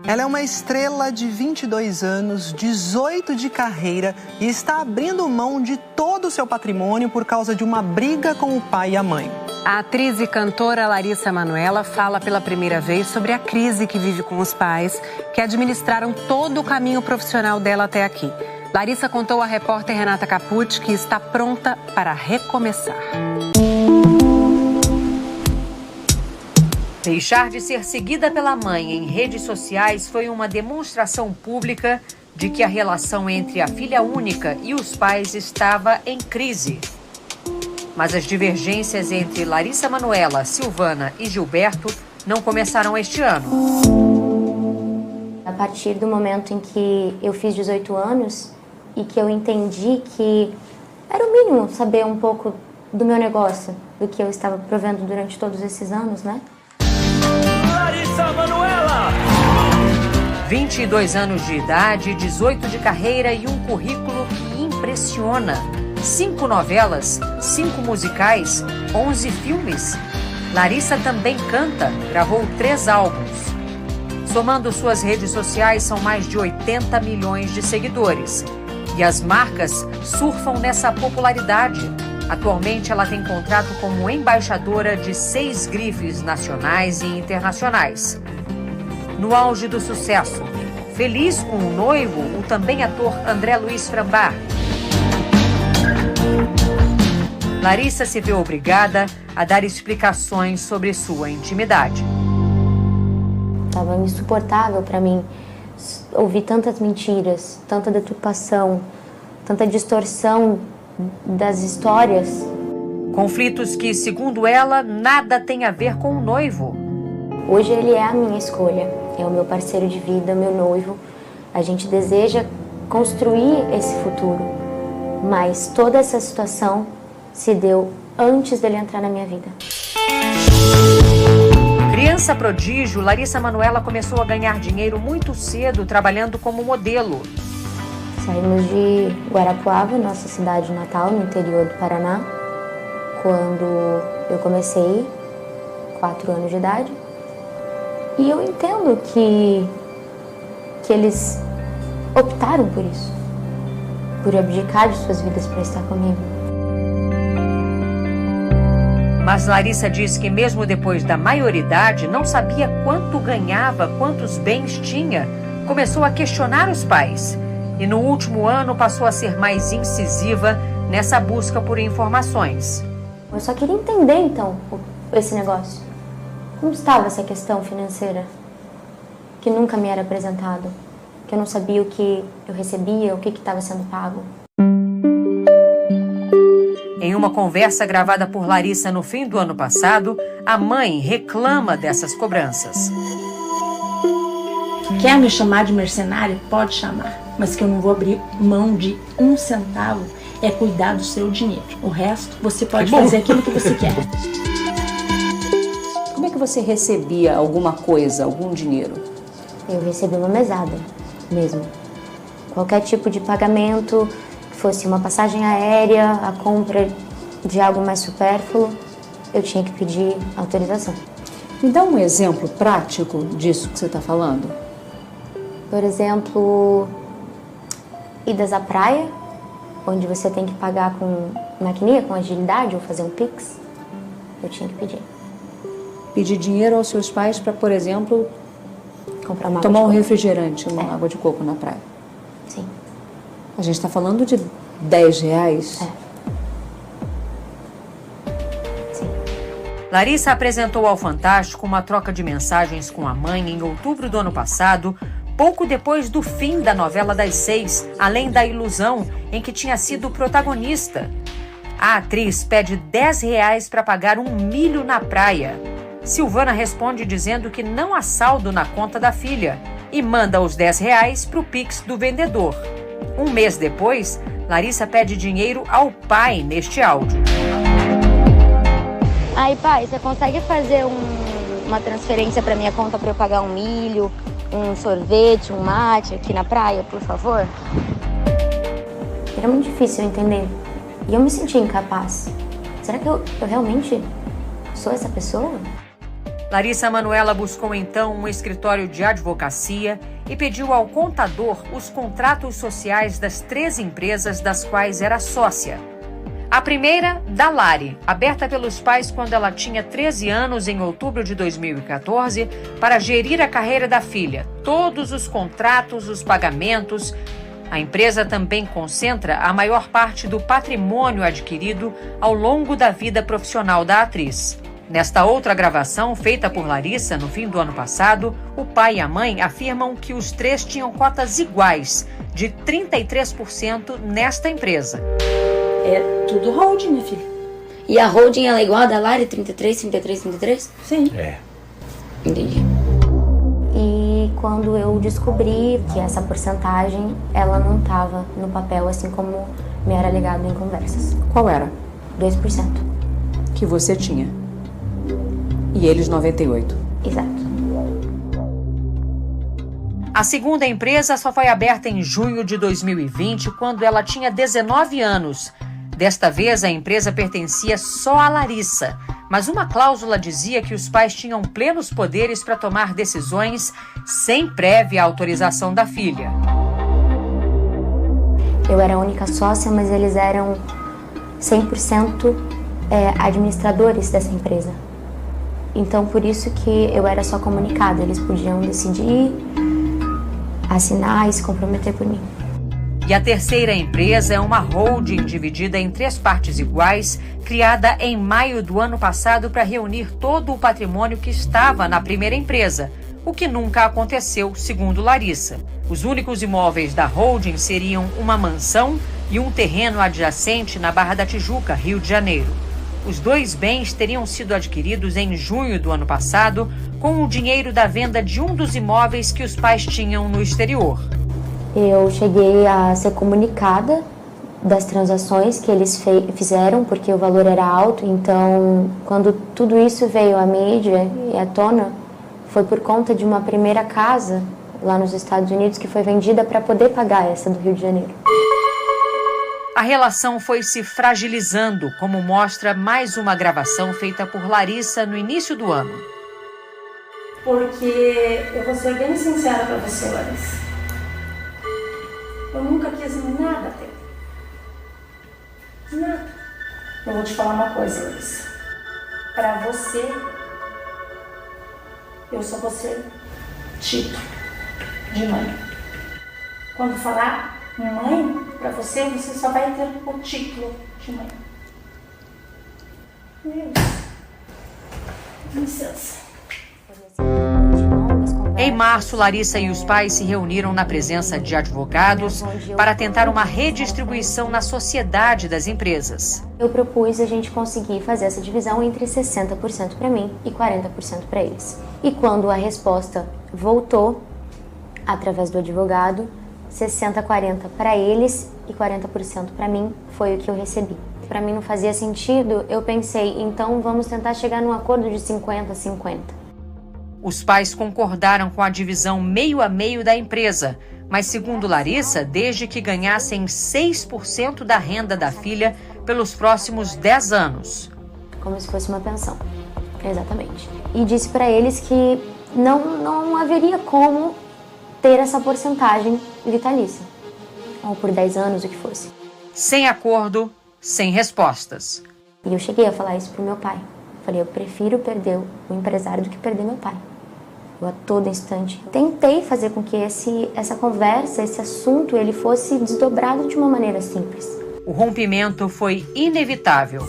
Ela é uma estrela de 22 anos, 18 de carreira e está abrindo mão de todo o seu patrimônio por causa de uma briga com o pai e a mãe. A atriz e cantora Larissa Manoela fala pela primeira vez sobre a crise que vive com os pais, que administraram todo o caminho profissional dela até aqui. Larissa contou à repórter Renata Capucci que está pronta para recomeçar. Deixar de ser seguida pela mãe em redes sociais foi uma demonstração pública de que a relação entre a filha única e os pais estava em crise. Mas as divergências entre Larissa Manoela, Silvana e Gilberto não começaram este ano. A partir do momento em que eu fiz 18 anos e que eu entendi que era o mínimo saber um pouco do meu negócio, do que eu estava provendo durante todos esses anos, né? Larissa Manoela! 22 anos de idade, 18 de carreira e um currículo que impressiona. 5 novelas, 5 musicais, 11 filmes. Larissa também canta, gravou 3 álbuns. Somando suas redes sociais, são mais de 80 milhões de seguidores. E as marcas surfam nessa popularidade. Atualmente, ela tem contrato como embaixadora de 6 grifes nacionais e internacionais. No auge do sucesso, feliz com o noivo, o também ator André Luiz Frambach. Larissa se vê obrigada a dar explicações sobre sua intimidade. Estava insuportável para mim ouvir tantas mentiras, tanta deturpação, tanta distorção das histórias. Conflitos que, segundo ela, nada tem a ver com o noivo. Hoje ele é a minha escolha, é o meu parceiro de vida, meu noivo. A gente deseja construir esse futuro, mas toda essa situação se deu antes dele entrar na minha vida. Criança prodígio, Larissa Manoela começou a ganhar dinheiro muito cedo trabalhando como modelo. Saímos de Guarapuava, nossa cidade natal, no interior do Paraná, quando eu comecei, 4 anos de idade. E eu entendo que eles optaram por isso, por abdicar de suas vidas para estar comigo. Mas Larissa diz que mesmo depois da maioridade, não sabia quanto ganhava, quantos bens tinha. Começou a questionar os pais. E no último ano passou a ser mais incisiva nessa busca por informações. Eu só queria entender, então, esse negócio. Como estava essa questão financeira? Que nunca me era apresentado. Que eu não sabia o que eu recebia, o que estava sendo pago. Em uma conversa gravada por Larissa no fim do ano passado, a mãe reclama dessas cobranças. Quer me chamar de mercenária? Pode chamar. Mas que eu não vou abrir mão de 1 centavo é cuidar do seu dinheiro. O resto, você pode fazer aquilo que você quer. Como é que você recebia alguma coisa, algum dinheiro? Eu recebi uma mesada, mesmo. Qualquer tipo de pagamento, que fosse uma passagem aérea, a compra de algo mais supérfluo, eu tinha que pedir autorização. Me dá um exemplo prático disso que você está falando. Por exemplo, idas à praia, onde você tem que pagar com maquininha, com agilidade, ou fazer um Pix, eu tinha que pedir. Pedir dinheiro aos seus pais para, por exemplo, comprar uma tomar um refrigerante, uma água de coco na praia. Sim. A gente está falando de R$10? Sim. Larissa apresentou ao Fantástico uma troca de mensagens com a mãe em outubro do ano passado, pouco depois do fim da novela das 6, Além da Ilusão, em que tinha sido protagonista. A atriz pede R$10 para pagar 1 milho na praia. Silvana responde dizendo que não há saldo na conta da filha e manda os R$10 para o Pix do vendedor. Um mês depois, Larissa pede dinheiro ao pai neste áudio. Aí, pai, você consegue fazer uma transferência para minha conta para eu pagar 1 milho, um sorvete, um mate aqui na praia, por favor? Era muito difícil entender. E eu me sentia incapaz. Será que eu realmente sou essa pessoa? Larissa Manoela buscou então um escritório de advocacia e pediu ao contador os contratos sociais das 3 empresas das quais era sócia. A primeira, da Lari, aberta pelos pais quando ela tinha 13 anos em outubro de 2014, para gerir a carreira da filha, todos os contratos, os pagamentos. A empresa também concentra a maior parte do patrimônio adquirido ao longo da vida profissional da atriz. Nesta outra gravação, feita por Larissa no fim do ano passado, o pai e a mãe afirmam que os 3 tinham cotas iguais, de 33% nesta empresa. É tudo holding, minha filha. E a holding ela é igual a da Lari, 33, 33, 33? Sim. Entendi. E quando eu descobri que essa porcentagem, ela não estava no papel, assim como me era alegado em conversas. Qual era? 2%. Que você tinha. E eles 98%. Exato. A segunda empresa só foi aberta em junho de 2020, quando ela tinha 19 anos. Desta vez, a empresa pertencia só a Larissa, mas uma cláusula dizia que os pais tinham plenos poderes para tomar decisões sem prévia autorização da filha. Eu era a única sócia, mas eles eram 100% administradores dessa empresa. Então, por isso que eu era só comunicada. Eles podiam decidir, assinar e se comprometer por mim. E a terceira empresa é uma holding dividida em 3 partes iguais, criada em maio do ano passado para reunir todo o patrimônio que estava na primeira empresa, o que nunca aconteceu, segundo Larissa. Os únicos imóveis da holding seriam uma mansão e um terreno adjacente na Barra da Tijuca, Rio de Janeiro. Os 2 bens teriam sido adquiridos em junho do ano passado com o dinheiro da venda de um dos imóveis que os pais tinham no exterior. Eu cheguei a ser comunicada das transações que eles fizeram, porque o valor era alto. Então, quando tudo isso veio à mídia e à tona, foi por conta de uma primeira casa lá nos Estados Unidos que foi vendida para poder pagar essa do Rio de Janeiro. A relação foi se fragilizando, como mostra mais uma gravação feita por Larissa no início do ano. Porque eu vou ser bem sincera pra você, Larissa. Eu nunca quis nada dele. Nada. Eu vou te falar uma coisa, Larissa. Pra você, eu só vou ser título de mãe. Quando falar mãe, pra você, você só vai ter o título de mãe. É isso. Licença. Em março, Larissa e os pais se reuniram na presença de advogados para tentar uma redistribuição na sociedade das empresas. Eu propus a gente conseguir fazer essa divisão entre 60% para mim e 40% para eles. E quando a resposta voltou, através do advogado, 60-40 para eles e 40% para mim foi o que eu recebi. Para mim não fazia sentido, eu pensei, então vamos tentar chegar num acordo de 50-50. Os pais concordaram com a divisão meio a meio da empresa, mas segundo Larissa, desde que ganhassem 6% da renda da filha pelos próximos 10 anos. Como se fosse uma pensão, exatamente. E disse para eles que não haveria como ter essa porcentagem vitalícia, ou por 10 anos, o que fosse. Sem acordo, sem respostas. E eu cheguei a falar isso pro meu pai. Falei, eu prefiro perder o empresário do que perder meu pai. Eu a todo instante tentei fazer com que essa conversa, esse assunto, ele fosse desdobrado de uma maneira simples. O rompimento foi inevitável.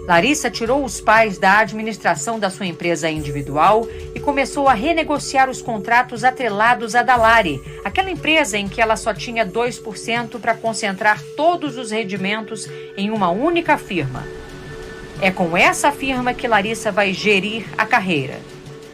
Larissa tirou os pais da administração da sua empresa individual e começou a renegociar os contratos atrelados à da Lari, aquela empresa em que ela só tinha 2% para concentrar todos os rendimentos em uma única firma. É com essa firma que Larissa vai gerir a carreira.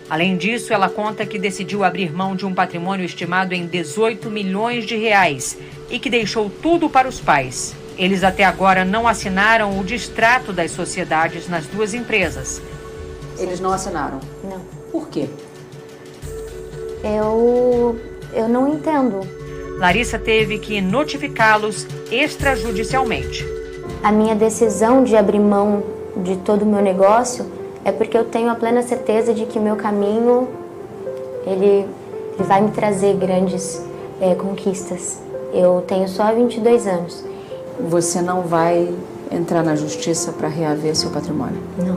Além disso, ela conta que decidiu abrir mão de um patrimônio estimado em 18 milhões de reais e que deixou tudo para os pais. Eles até agora não assinaram o distrato das sociedades nas 2 empresas. Eles não assinaram? Não. Por quê? Eu não entendo. Larissa teve que notificá-los extrajudicialmente. A minha decisão de abrir mão de todo o meu negócio, é porque eu tenho a plena certeza de que o meu caminho, ele vai me trazer grandes conquistas. Eu tenho só 22 anos. Você não vai entrar na justiça para reaver seu patrimônio? Não.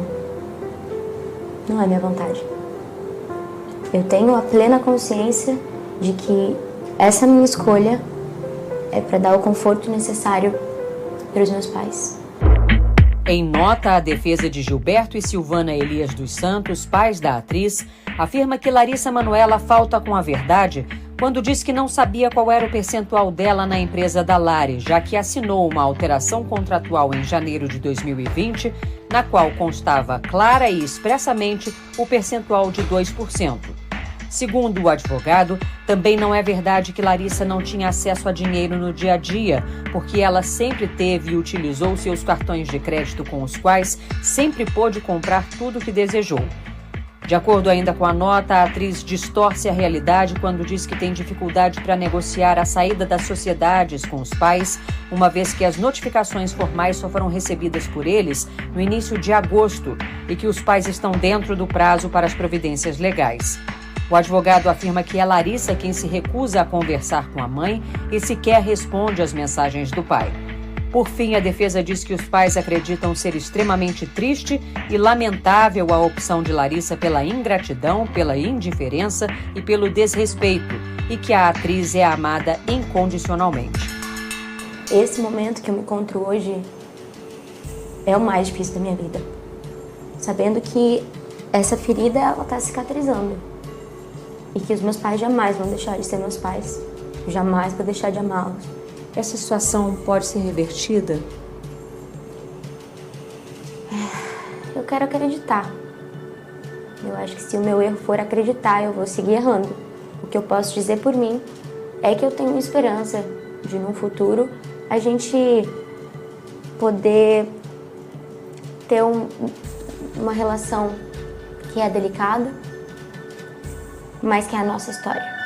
Não é minha vontade. Eu tenho a plena consciência de que essa minha escolha é para dar o conforto necessário para os meus pais. Em nota, a defesa de Gilberto e Silvana Elias dos Santos, pais da atriz, afirma que Larissa Manoela falta com a verdade quando diz que não sabia qual era o percentual dela na empresa da Lari, já que assinou uma alteração contratual em janeiro de 2020, na qual constava clara e expressamente o percentual de 2%. Segundo o advogado, também não é verdade que Larissa não tinha acesso a dinheiro no dia a dia, porque ela sempre teve e utilizou seus cartões de crédito com os quais sempre pôde comprar tudo o que desejou. De acordo ainda com a nota, a atriz distorce a realidade quando diz que tem dificuldade para negociar a saída das sociedades com os pais, uma vez que as notificações formais só foram recebidas por eles no início de agosto e que os pais estão dentro do prazo para as providências legais. O advogado afirma que é Larissa quem se recusa a conversar com a mãe e sequer responde às mensagens do pai. Por fim, a defesa diz que os pais acreditam ser extremamente triste e lamentável a opção de Larissa pela ingratidão, pela indiferença e pelo desrespeito, e que a atriz é amada incondicionalmente. Esse momento que eu me encontro hoje é o mais difícil da minha vida. Sabendo que essa ferida, ela está cicatrizando. E que os meus pais jamais vão deixar de ser meus pais. Jamais vou deixar de amá-los. Essa situação pode ser revertida? Eu quero acreditar. Eu acho que se o meu erro for acreditar, eu vou seguir errando. O que eu posso dizer por mim é que eu tenho esperança de, no futuro, a gente poder ter uma relação que é delicada, mas que é a nossa história.